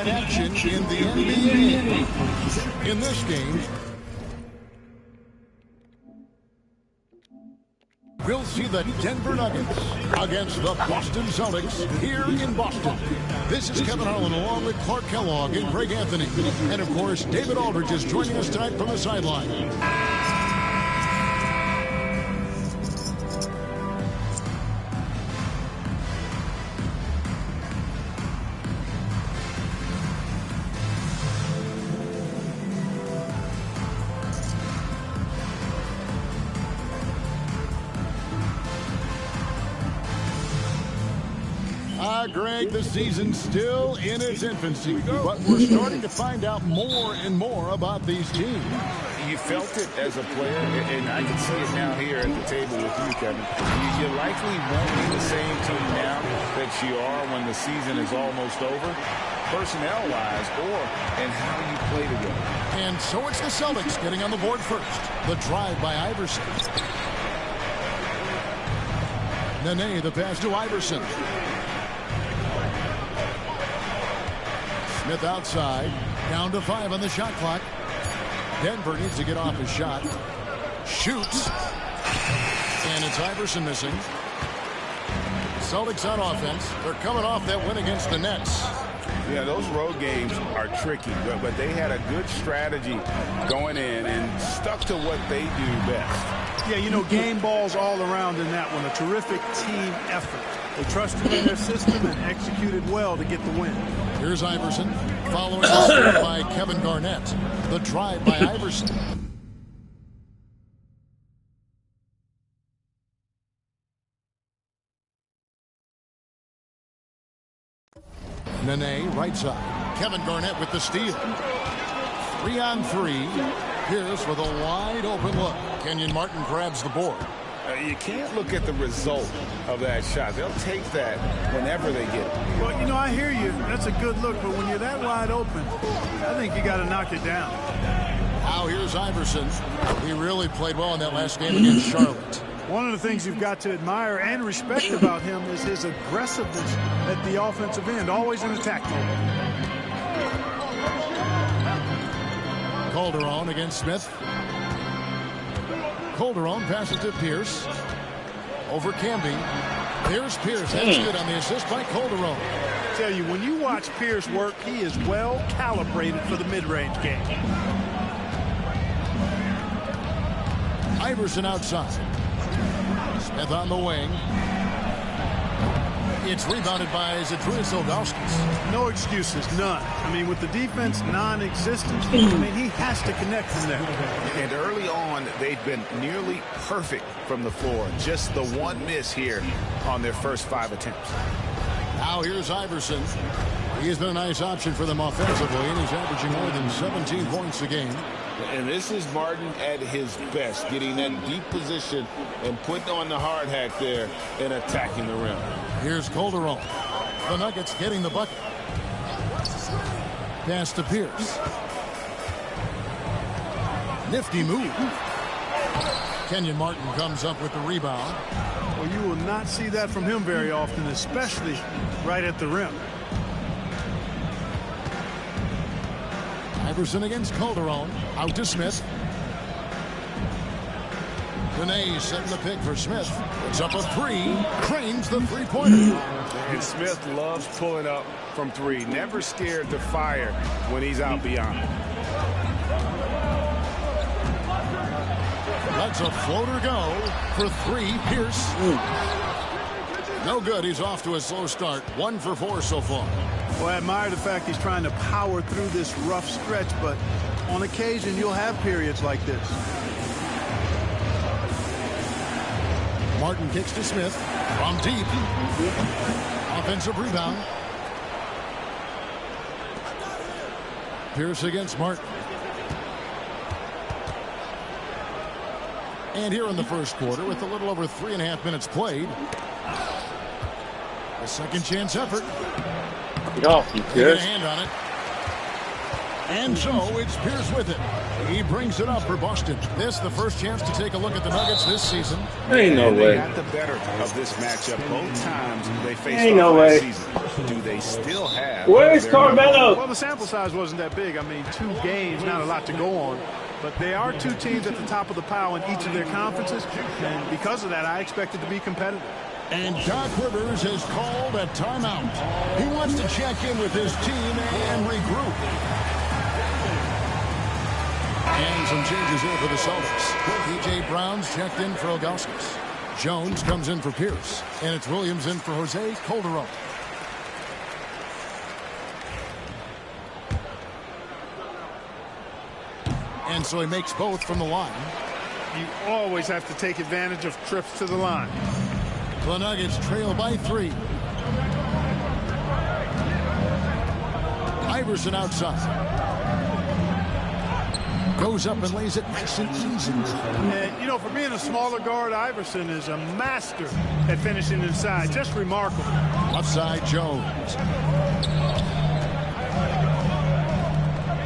night action in the NBA. In this game, we'll see the Denver Nuggets against the Boston Celtics here in Boston. This is Kevin Harlan along with Clark Kellogg and Greg Anthony. And, of course, David Aldridge is joining us tonight from the sideline. Greg, the season's still in its infancy, but we're starting to find out more and more about these teams. You felt it as a player, and I can see it now here at the table with you, Kevin. You likely won't be the same team now that you are when the season is almost over, personnel-wise, or in how you play together. And so it's the Celtics getting on the board first. The drive by Iverson. Nene, the pass to Iverson. Smith outside, down to 5 on the shot clock. Denver needs to get off his shot. Shoots. And it's Iverson missing. Celtics on offense. They're coming off that win against the Nets. Yeah, those road games are tricky, but they had a good strategy going in and stuck to what they do best. Yeah, you know, game balls all around in that one. A terrific team effort. They trusted in their system and executed well to get the win. Here's Iverson, following the steal by Kevin Garnett. The drive by Iverson. Nene, right side. Kevin Garnett with the steal. 3-on-3. Pierce with a wide open look. Kenyon Martin grabs the board. You can't look at the result of that shot. They'll take that whenever they get it. Well, you know, I hear you. That's a good look, but when you're that wide open, I think you got to knock it down. Now here's Iverson. He really played well in that last game against Charlotte. One of the things you've got to admire and respect about him is his aggressiveness at the offensive end, always in attack mode. Calderon against Smith. Calderon passes to Pierce. Over Camby. Here's Pierce. That's good on the assist by Calderon. I tell you, when you watch Pierce work, he is well calibrated for the mid-range game. Iverson outside. Smith on the wing. It's rebounded by Zydrunas Ilgauskas. No excuses, none. I mean, with the defense non-existent, I mean, he has to connect from there. And early on, they've been nearly perfect from the floor. Just the one miss here on their first 5 attempts. Now here's Iverson. He's been a nice option for them offensively, and he's averaging more than 17 points a game. And this is Martin at his best, getting that deep position and putting on the hard hat there and attacking the rim. Here's Calderon. The Nuggets getting the bucket. Pass to Pierce. Nifty move. Kenyon Martin comes up with the rebound. Well, you will not see that from him very often, especially right at the rim. Iverson against Calderon. Out to Smith. Nene setting the pick for Smith. It's up a 3. Cranes the three-pointer. And Smith loves pulling up from 3. Never scared to fire when he's out beyond. That's a floater go for 3. Pierce. No good. He's off to a slow start. 1 for 4 so far. Well, I admire the fact he's trying to power through this rough stretch, but on occasion you'll have periods like this. Martin kicks to Smith from deep. Offensive rebound. Pierce against Martin. And here in the first quarter, with a little over 3.5 minutes played, a second chance effort. Get off, you Get a hand on it. And so it's Pierce with it. He brings it up for Boston. This the first chance to take a look at the Nuggets this season. Ain't no way. They got the better of this matchup both times they faced Ain't no way. season. Do they still have? Where's Carmelo? Well, the sample size wasn't that big. I mean, 2 games, not a lot to go on. But they are 2 teams at the top of the pile in each of their conferences. And because of that, I expect it to be competitive. And Doc Rivers has called a timeout. He wants to check in with his team and regroup. And some changes here for the Celtics. P.J. Brown's checked in for Ilgauskas. Jones comes in for Pierce. And it's Williams in for Jose Calderon. And so he makes both from the line. You always have to take advantage of trips to the line. The Nuggets trail by 3. Iverson outside. Goes up and lays it nice and easy. And, you know, for being a smaller guard, Iverson is a master at finishing inside. Just remarkable. Left side, Jones.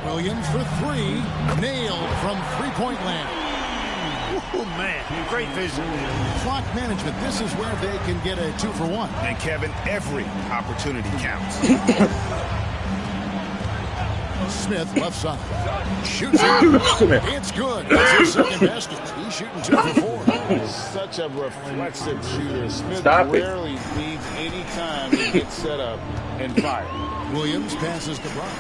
Williams for 3. Nailed from three-point land. Oh, man. Great vision. Clock management. This is where they can get a 2-for-1. And, Kevin, every opportunity counts. Smith left side. Shoots it. It's good. That's his second basket. He's shooting 2 for 4. Such a reflexive shooter. Smith rarely needs any time to get set up and fire. Williams passes to Brown.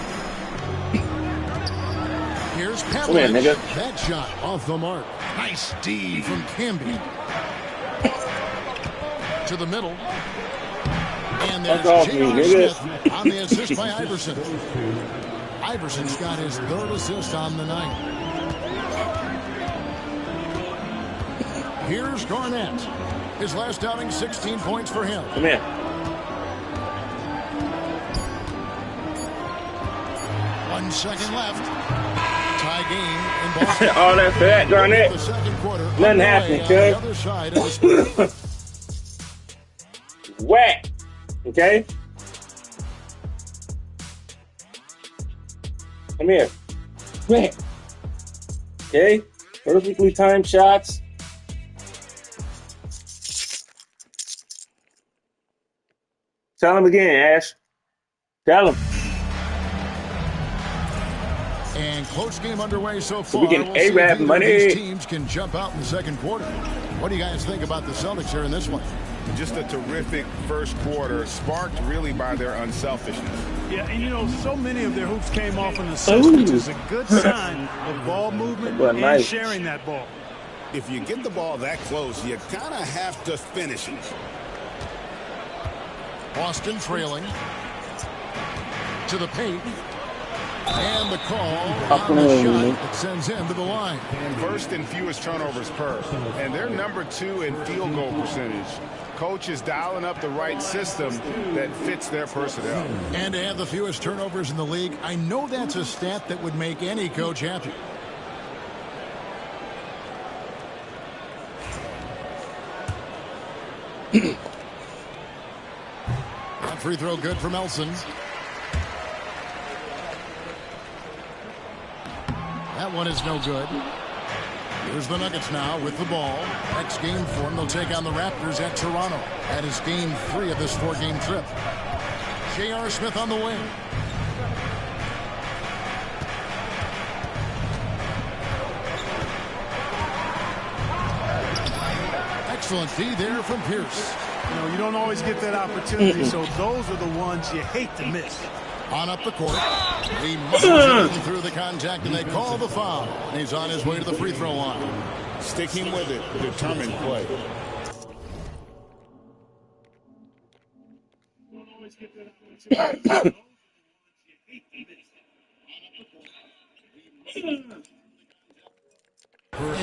Here's Come here, Pavlich. nigga. That shot off the mark. Nice D from Camby. To the middle. And there's Fuck off me, J.R. nigga. Smith on the assist by Iverson. Iverson's got his 3rd assist on the night. Here's Garnett. His last outing, 16 points for him. Come here. 1 second left. Tie game in Boston. All that fat, Garnett. The second quarter. Nothing happening, on cuz. the other side of the split. Whack. Okay? Come here. Whack. Okay? Perfectly timed shots. Tell him again, Ash. Tell him. And close game underway so far. So we can We'll see if A-Rap either of money. these teams can jump out in the second quarter. What do you guys think about the Celtics here in this one? Just a terrific first quarter, sparked really by their unselfishness. Yeah, and you know, so many of their hoops came off an assist, which is a good sign of ball movement Well, and nice. sharing that ball. If you get the ball that close, you kind of have to finish it. Boston trailing. To the paint. And the call on the shot that sends him to the line. First and fewest turnovers per. And they're number 2 in field goal percentage. Coach is dialing up the right system that fits their personnel. And to have the fewest turnovers in the league, I know that's a stat that would make any coach happy. That free throw good from Elson. That one is no good. Here's the Nuggets now with the ball. Next game for them, they'll take on the Raptors at Toronto. That is game 3 of this 4-game trip. J.R. Smith on the wing. Excellent D there from Pierce. You know, you don't always get that opportunity, so those are the ones you hate to miss. On up the court. He muscles it through the contact, and they call the foul. And he's on his way to the free throw line. Sticking with it, determined play.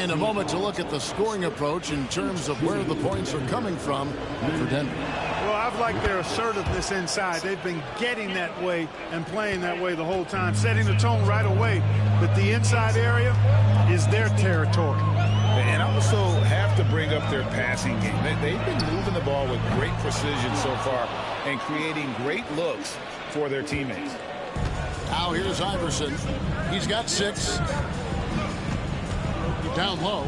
In a moment to look at the scoring approach in terms of where the points are coming from for Denver. Well, I've liked their assertiveness inside. They've been getting that way and playing that way the whole time, setting the tone right away. But the inside area is their territory. And also have to bring up their passing game. They've been moving the ball with great precision so far and creating great looks for their teammates. Now here's Iverson. He's got 6. Down low.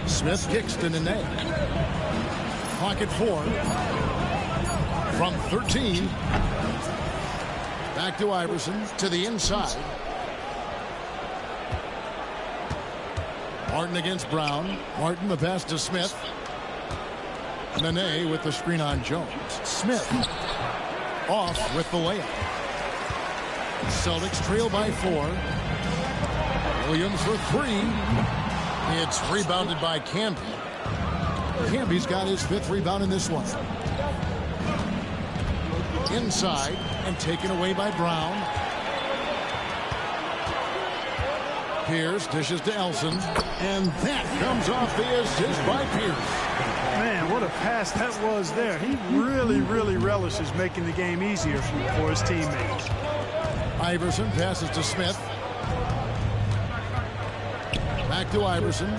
Smith kicks to Nene. Pocket 4. From 13. Back to Iverson. To the inside. Martin against Brown. Martin the pass to Smith. Nene with the screen on Jones. Smith off with the layup. Celtics trail by 4. Williams for 3. It's rebounded by Camby. Camby's got his 5th rebound in this one. Inside and taken away by Brown. Pierce dishes to Elson, and that comes off the assist by Pierce. Man, what a pass that was there. He really relishes making the game easier for his teammates. Iverson passes to Smith. Back to Iverson.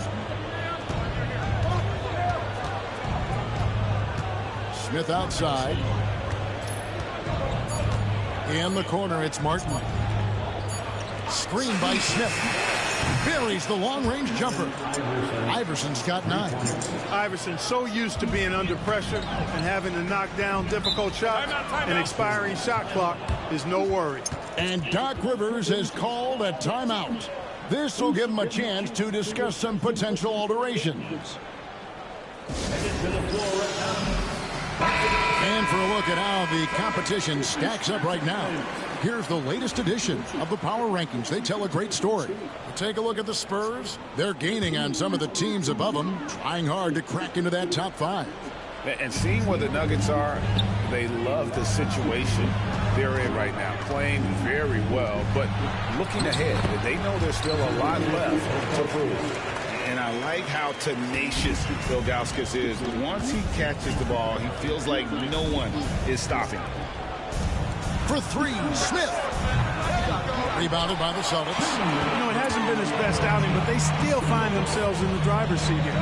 Smith outside. In the corner, it's Martin. Screen by Smith. Buries the long-range jumper. Iverson's got 9. Iverson so used to being under pressure and having to knock down difficult shots. An expiring shot clock is no worry. And Doc Rivers has called a timeout. This will give him a chance to discuss some potential alterations. And for a look at how the competition stacks up right now, here's the latest edition of the Power Rankings. They tell a great story. Take a look at the Spurs. They're gaining on some of the teams above them, trying hard to crack into that top 5. And seeing where the Nuggets are, they love the situation they're in right now, playing very well, but looking ahead, they know there's still a lot left to prove. And I like how tenacious Ilgauskas is. Once he catches the ball, he feels like no one is stopping him. For 3, Smith. Rebounded by the Celtics. You know, it hasn't been his best outing, but they still find themselves in the driver's seat here.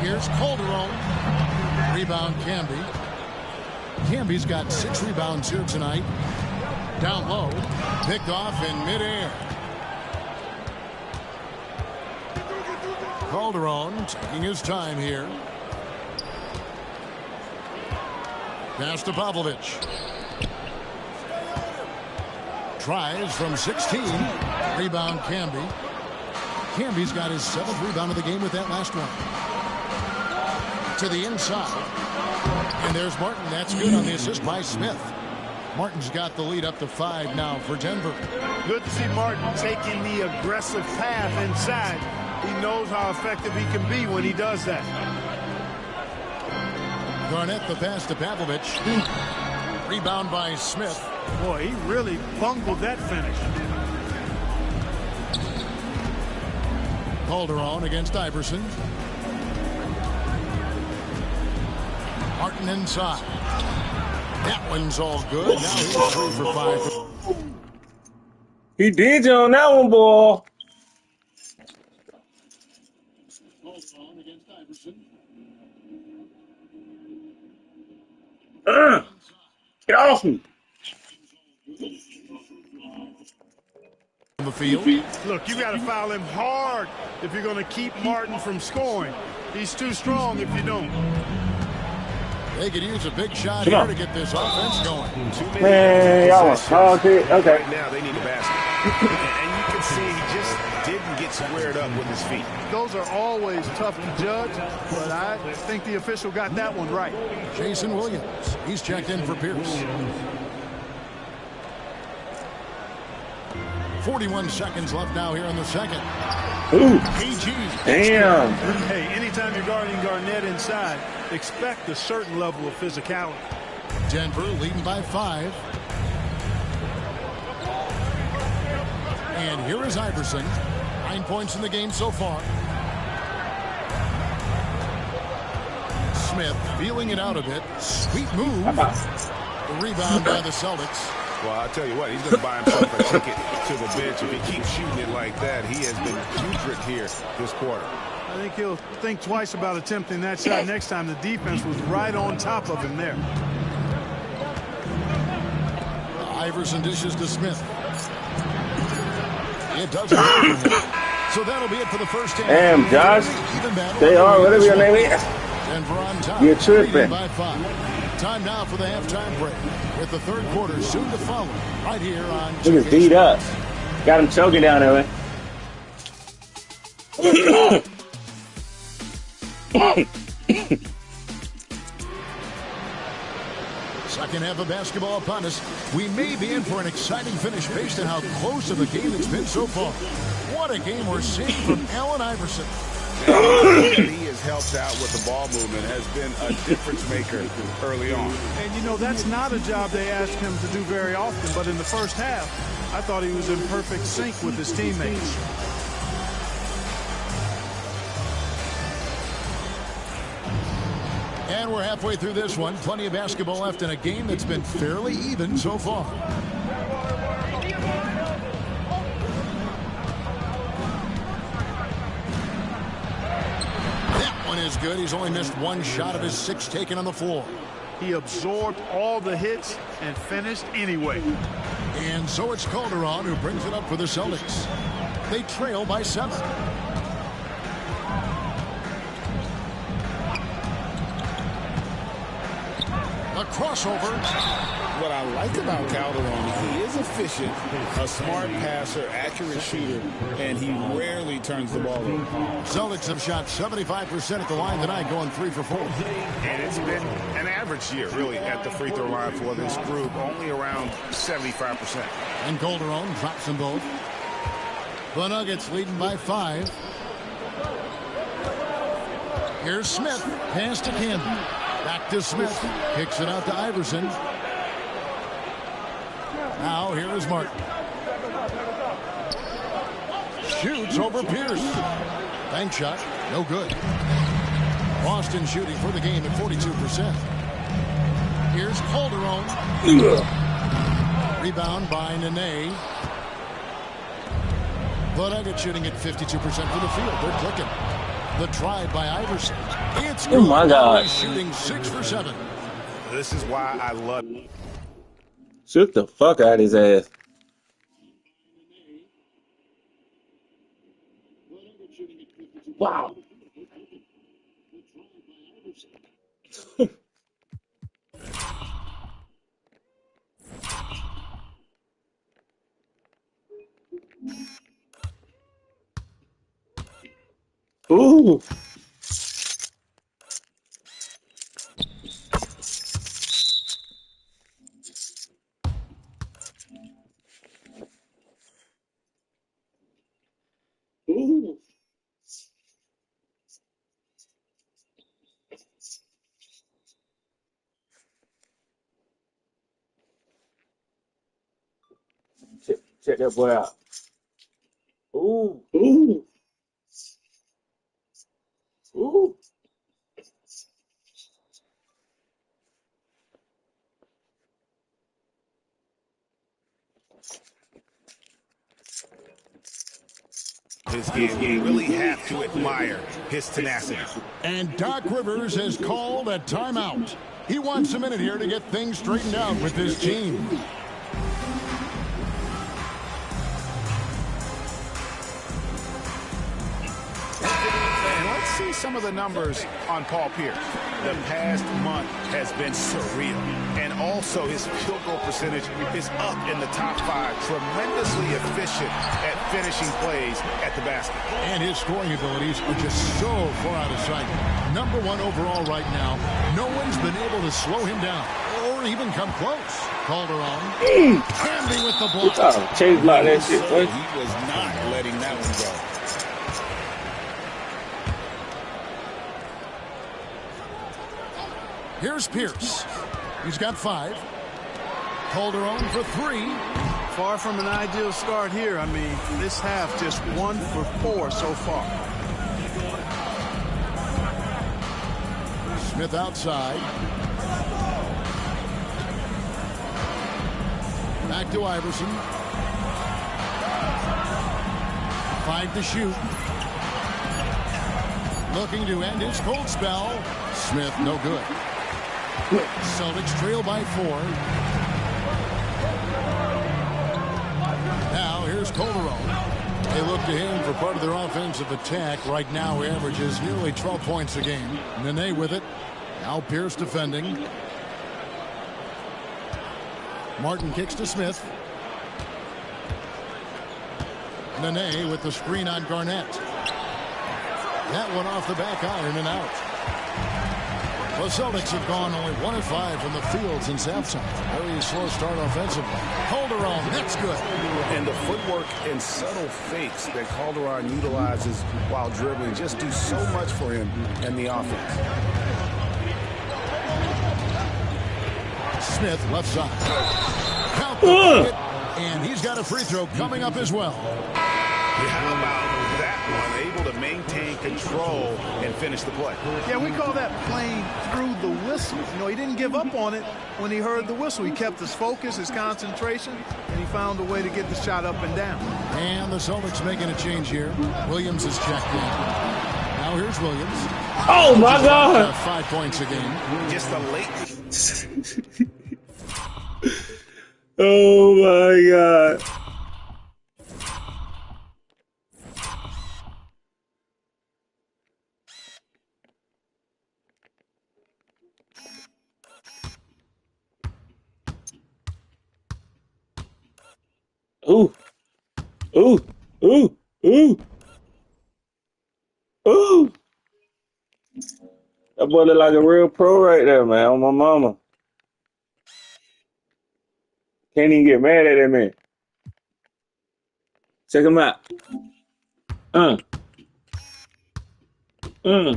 Here's Calderon. Rebound, Camby. Camby's got 6 rebounds here tonight. Down low. Picked off in midair. Calderon taking his time here. Pass to Pavlovich. Tries from 16. Rebound, Camby. Camby's got his 7th rebound of the game with that last one. To the inside. And there's Martin. That's good on the assist by Smith. Martin's got the lead up to 5 now for Denver. Good to see Martin taking the aggressive path inside. He knows how effective he can be when he does that. Garnett the pass to Pavlovich. Rebound by Smith. Boy, he really bungled that finish. Calderon against Iverson. Martin inside. That one's all good. Now he's 3 for 5. He did you on that one, boy. Calderon against Iverson. Get off me. On the field. Look, you got to foul him hard if you're going to keep Martin from scoring. He's too strong if you don't. They could use a big shot here to get this offense going. Man, y'all want okay. Right now, they need a basket. And you can see he just didn't get squared up with his feet. Those are always tough to judge, but I think the official got that one right. Jason Williams. He's checked in for Pierce. 41 seconds left now here in the second. Ooh. PG. Damn. Hey, anytime you're guarding Garnett inside, expect a certain level of physicality. Denver leading by 5. And here is Iverson. 9 points in the game so far. Smith feeling it out a bit. Sweet move. The rebound by the Celtics. Well, I'll tell you what, he's going to buy himself a ticket to the bench. If he keeps shooting it like that, he has been putrid here this quarter. I think he'll think twice about attempting that shot next time. The defense was right on top of him there. Iverson dishes to Smith. It doesn't work for him. So that'll be it for the first half. Damn, Josh. They are, whatever your name is. Denver on top. You're tripping. By 5. Time now for the halftime break. With the third quarter soon to follow. Right here on. Look at beat up. Got him choking down there, man. Second half of basketball upon us. We may be in for an exciting finish based on how close of a game it's been so far. What a game we're seeing from Allen Iverson. He has helped out with the ball movement, has been a difference maker early on. And, you know, that's not a job they ask him to do very often. But in the first half, I thought he was in perfect sync with his teammates. And we're halfway through this one. Plenty of basketball left in a game that's been fairly even so far. That one is good. He's only missed one shot of his 6 taken on the floor. He absorbed all the hits and finished anyway. And so it's Calderon who brings it up for the Celtics. They trail by 7. A crossover. What I like about Calderon, he is efficient, a smart passer, accurate shooter, and he rarely turns the ball over. Celtics have shot 75% at the line tonight, going 3 for 4. And it's been an average year, really, at the free throw line for this group, only around 75%. And Calderon drops them both. The Nuggets leading by 5. Here's Smith. Pass to Camden. Back to Smith. Kicks it out to Iverson. Now here is Martin. Shoots over Pierce. Bank shot. No good. Boston shooting for the game at 42%. Here's Calderon. Rebound by Nene. The Nuggets shooting at 52% for the field. They're clicking. The drive by Iverson. It's good. Oh my God. He's shooting 6 for 7. This is why I love it. Shoot the fuck out of his ass. Wow. Ooh. Ooh. Check that boy out. Ooh. Ooh. Ooh. His game, you really have to admire his tenacity. And Doc Rivers has called a timeout. He wants a minute here to get things straightened out with his team. And let's see some of the numbers on Paul Pierce. The past month has been surreal. And also his field goal percentage is up in the top 5. Tremendously efficient at finishing plays at the basket. And his scoring abilities are just so far out of sight. #1 overall right now. No one's been able to slow him down or even come close. Calderon. Candy with the block. Oh, change block that shit, boy. He was not letting that one go. Here's Pierce. He's got 5. Calderon for 3. Far from an ideal start here. I mean, this half just 1 for 4 so far. Smith outside. Back to Iverson. 5 to shoot. Looking to end his cold spell. Smith, no good. Celtics trail by 4. Now here's Calderon. They look to him for part of their offensive attack. Right now he averages nearly 12 points a game. Nene with it. Now Pierce defending. Martin kicks to Smith. Nene with the screen on Garnett. That one off the back iron and out. The Celtics have gone only 1 of 5 from the field since halftime. Very slow start offensively. Calderon, that's good. And the footwork and subtle fakes that Calderon utilizes while dribbling just do so much for him and the offense. Smith left side. Count the bucket, and he's got a free throw coming up as well. How about that one? Able to maintain control and finish the play. Yeah, we call that playing through the whistle. You know, he didn't give up on it when he heard the whistle. He kept his focus, his concentration, and he found a way to get the shot up and down. And the Celtics making a change here. Williams is checked in. Now here's Williams. Oh, my God. 5 points a game. Just a late. Oh, my God. Ooh. Ooh. Ooh. Ooh. Ooh. That boy look like a real pro right there, man. On my mama. Can't even get mad at that man. Check him out. Uh. Uh.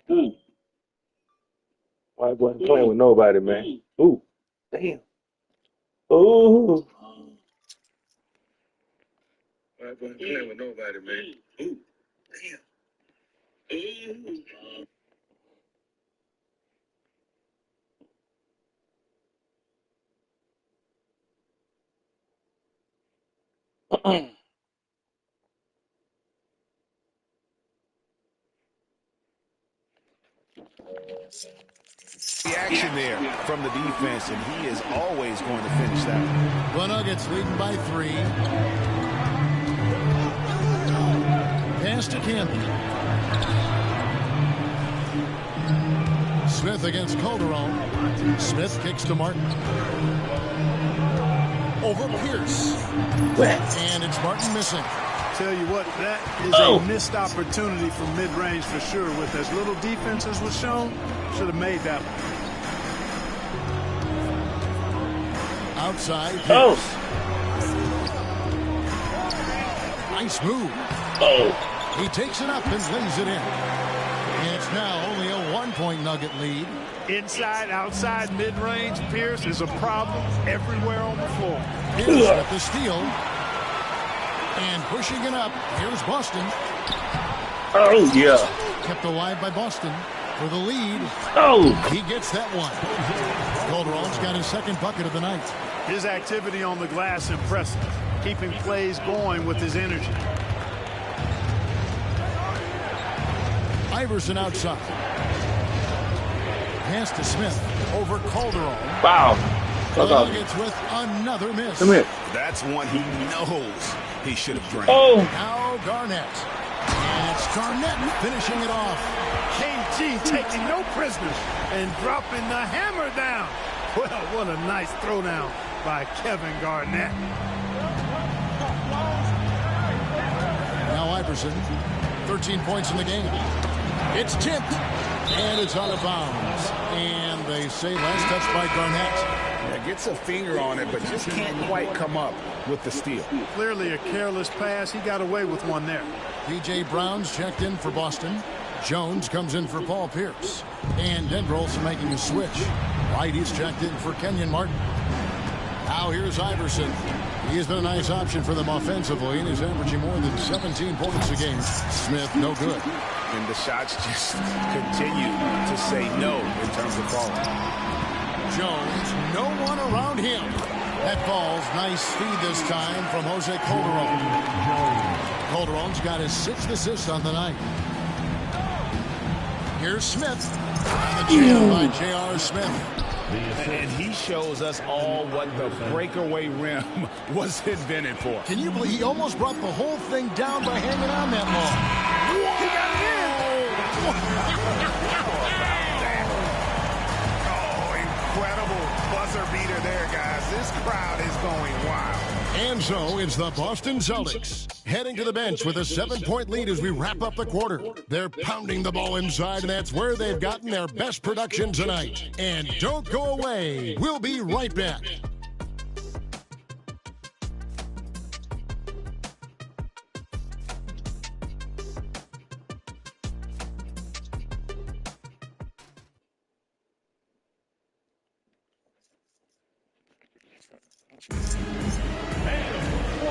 Ooh. White boy ain't playing with nobody, man. Ooh, damn. Ooh. White boy ain't playing with nobody, man. Ooh, damn. Ooh. The action there from the defense, and he is always going to finish that. The Nuggets leading by 3. Pass to Camden. Smith against Calderon. Smith kicks to Martin. Over Pierce. And it's Martin missing. Tell you what, that is a missed opportunity from mid-range for sure. With as little defense as was shown, should have made that one. Outside. Pierce. Nice move. He takes it up and lays it in. And it's now only a 1-point Nugget lead. Inside, outside, mid-range, Pierce is a problem everywhere on the floor. Pierce with the steal. And pushing it up, here's Boston. Oh, yeah. Kept alive by Boston for the lead. He gets that one. Calderon's got his second bucket of the night. His activity on the glass impressive, keeping plays going with his energy. Iverson outside. Pass to Smith over Calderon. Wow. The Nuggets with another miss. Come here. That's one he knows he should have drained. Now Garnett. And it's Garnett finishing it off. KG taking no prisoners and dropping the hammer down. Well, what a nice throwdown by Kevin Garnett. Now Iverson, 13 points in the game. It's tipped, and it's out of bounds. And they say last touch by Garnett. Yeah, gets a finger on it, but just can't quite come up with the steal. Clearly a careless pass. He got away with one there. P.J. Brown's checked in for Boston. Jones comes in for Paul Pierce. And Denver also making a switch. White is checked in for Kenyon Martin. Now here's Iverson. He's been a nice option for them offensively, and is averaging more than 17 points a game. Smith, no good. And the shots just continue to say no in terms of falling. Jones, no one around him. That falls. Nice feed this time from Jose Calderon. Calderon's got his 6th assist on the night. Here's Smith. On the jam by J.R. Smith. And he shows us all what the breakaway rim was invented for. Can you believe he almost brought the whole thing down by hanging on that long? He got Oh, incredible buzzer beater there, guys. This crowd is going wild. And so it's the Boston Celtics heading to the bench with a 7-point lead as we wrap up the quarter. They're pounding the ball inside, and that's where they've gotten their best production tonight. And don't go away. We'll be right back.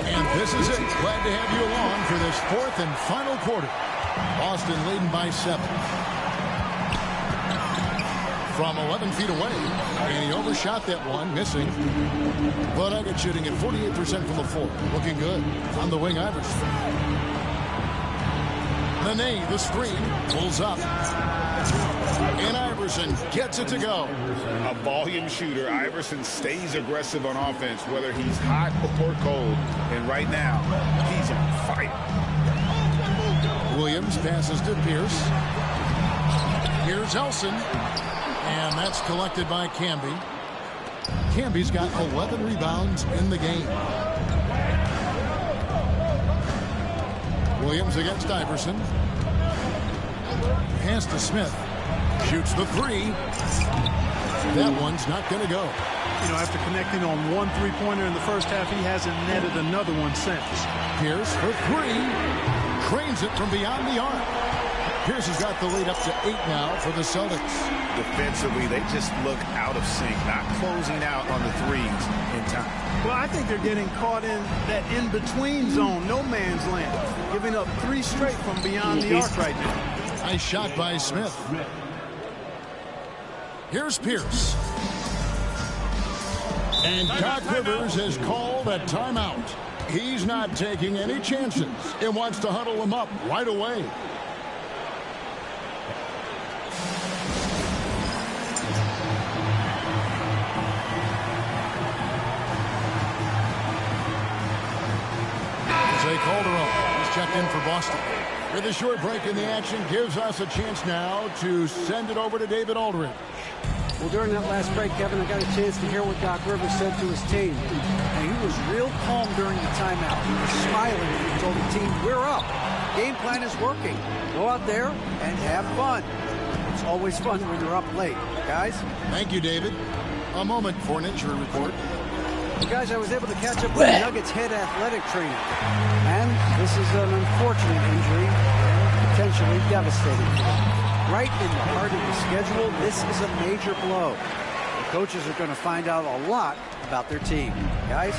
And this is it. Glad to have you along for this 4th and final quarter. Boston leading by 7. From 11 feet away. And he overshot that one, missing. But Nuggets shooting at 48% from the floor. Looking good. On the wing, Iverson. Nene, the screen, pulls up. And Iverson gets it to go. A volume shooter. Iverson stays aggressive on offense, whether he's hot or cold. And right now, he's on fire. Williams passes to Pierce. Here's Elson. And that's collected by Camby. Camby's got 11 rebounds in the game. Williams against Iverson. Pass to Smith. Shoots the 3. That one's not going to go. You know, after connecting on one three-pointer in the first half, he hasn't netted another one since. Pierce for 3. Cranes it from beyond the arc. Pierce has got the lead up to 8 now for the Celtics. Defensively, they just look out of sync, not closing out on the threes in time. Well, I think they're getting caught in that in-between zone, no man's land, giving up 3 straight from beyond the arc right now. Nice shot by Smith. Here's Pierce. And Doc Rivers has called a timeout. He's not taking any chances and wants to huddle them up right away. Calderon is checked in for Boston. With a short break in the action, gives us a chance now to send it over to David Aldridge. Well, during that last break, Kevin, I got a chance to hear what Doc Rivers said to his team. And he was real calm during the timeout. He was smiling and he told the team, we're up. Game plan is working. Go out there and have fun. It's always fun when you're up late. Guys? Thank you, David. A moment for an injury report. Guys, I was able to catch up with the Nuggets head athletic trainer. And this is an unfortunate injury, potentially devastating. Right in the heart of the schedule, this is a major blow. The coaches are going to find out a lot about their team. Guys?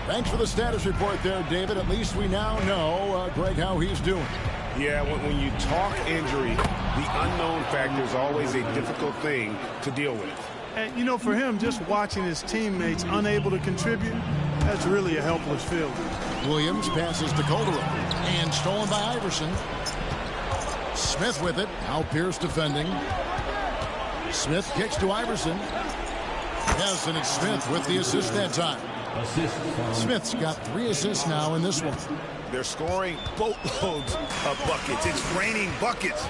Thanks for the status report there, David. At least we now know, Greg, how he's doing. Yeah, when you talk injury, the unknown factor is always a difficult thing to deal with. And, you know, for him, just watching his teammates unable to contribute, that's really a helpless feeling. Williams passes to Calderon. And stolen by Iverson. Smith with it. Now Pierce defending. Smith kicks to Iverson. Yes, and it's Smith with the assist that time. Smith's got 3 assists now in this one. They're scoring boatloads of buckets. It's raining buckets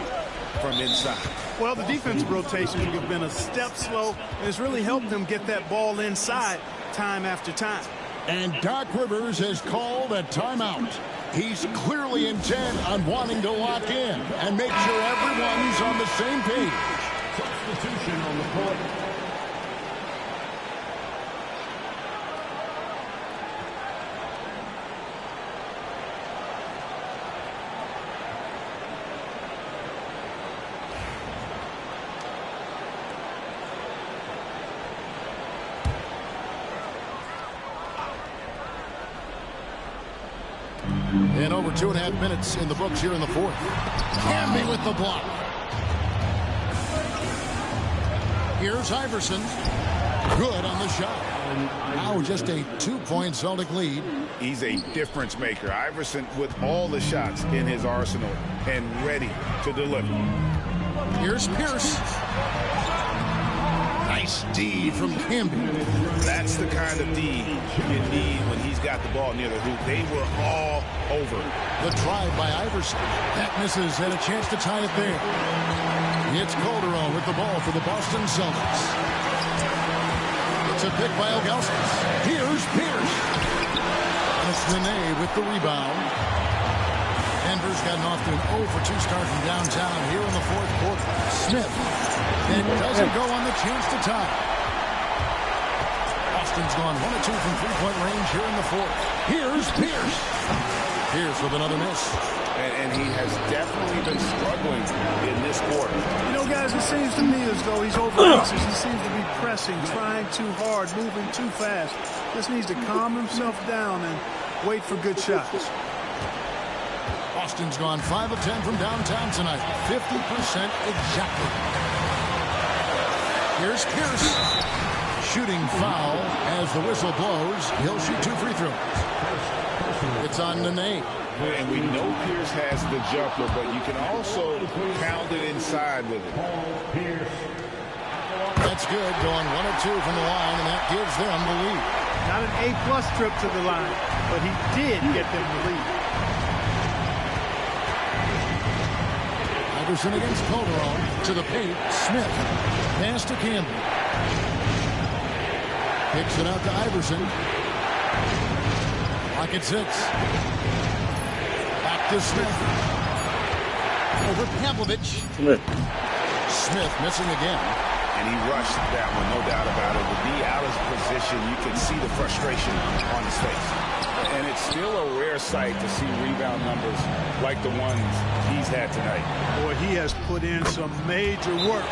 from inside. Well, the defensive rotations have been a step slow, and it's really helped them get that ball inside time after time. And Doc Rivers has called a timeout. He's clearly intent on wanting to lock in and make sure everyone's on the same page. Substitution on the court. And over 2.5 minutes in the books here in the fourth. Camby with the block. Here's Iverson. Good on the shot. Now just a 2-point Celtic lead. He's a difference maker. Iverson with all the shots in his arsenal and ready to deliver. Here's Pierce. Nice D from Camby. That's the kind of D you need when he's got the ball near the hoop. They were all over. The drive by Iverson. That misses and a chance to tie it there. It's Calderon with the ball for the Boston Celtics. It's a pick by Ilgauskas. Here's Pierce. It's Nene with the rebound. Denver's gotten off to an 0 for 2 start from downtown here in the fourth quarter. Smith. It doesn't go on the chance to tie. Boston's gone 1 of 2 from three-point range here in the fourth. Here's Pierce. Pierce with another miss. And he has definitely been struggling in this quarter. You know, guys, it seems to me as though he's over-anxious. He seems to be pressing, trying too hard, moving too fast. Just needs to calm himself down and wait for good shots. Boston's gone 5 of 10 from downtown tonight. 50% exactly. Here's Pierce. Shooting foul as the whistle blows. He'll shoot 2 free throws. It's on Nene. And we know Pierce has the jumper, but you can also pound it inside with it. That's good. Going 1 of 2 from the line, and that gives them the lead. Not an A-plus trip to the line, but he did get them the lead. Iverson against Calderon. To the paint. Smith. Pass to Camby. Kicks it out to Iverson. Lock at 6. Back to Smith. Over Pavlovich. Smith missing again. And he rushed that one, no doubt about it. To be out of position, you can see the frustration on his face. And it's still a rare sight to see rebound numbers like the ones he's had tonight. Boy, he has put in some major work.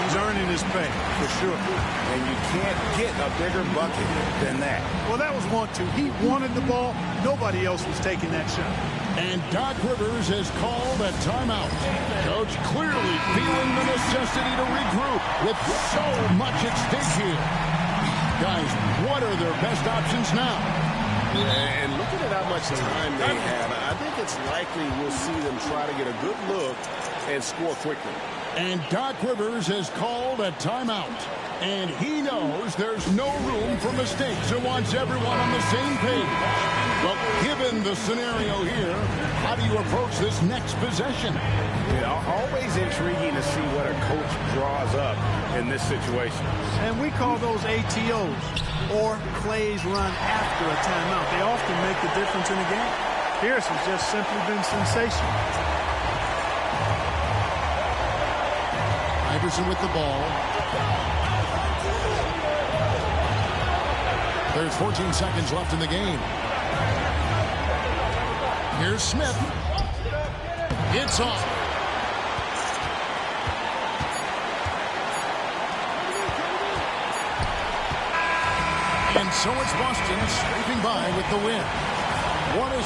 He's earning his pay, for sure. And you can't get a bigger bucket than that. Well, that was 1-2. He wanted the ball. Nobody else was taking that shot. And Doc Rivers has called a timeout. Coach clearly feeling the necessity to regroup with so much at stake here. Guys, what are their best options now? And looking at how much time they have, I think it's likely we'll see them try to get a good look and score quickly. And Doc Rivers has called a timeout. And he knows there's no room for mistakes and wants everyone on the same page. Well, given the scenario here, how do you approach this next possession? Always intriguing to see what a coach draws up in this situation. And we call those ATOs, or plays run after a timeout. They often make the difference in a game. Pierce has just simply been sensational. Iverson with the ball. There's 14 seconds left in the game. Here's Smith. It's off. And so it's Boston scraping by with the win. What a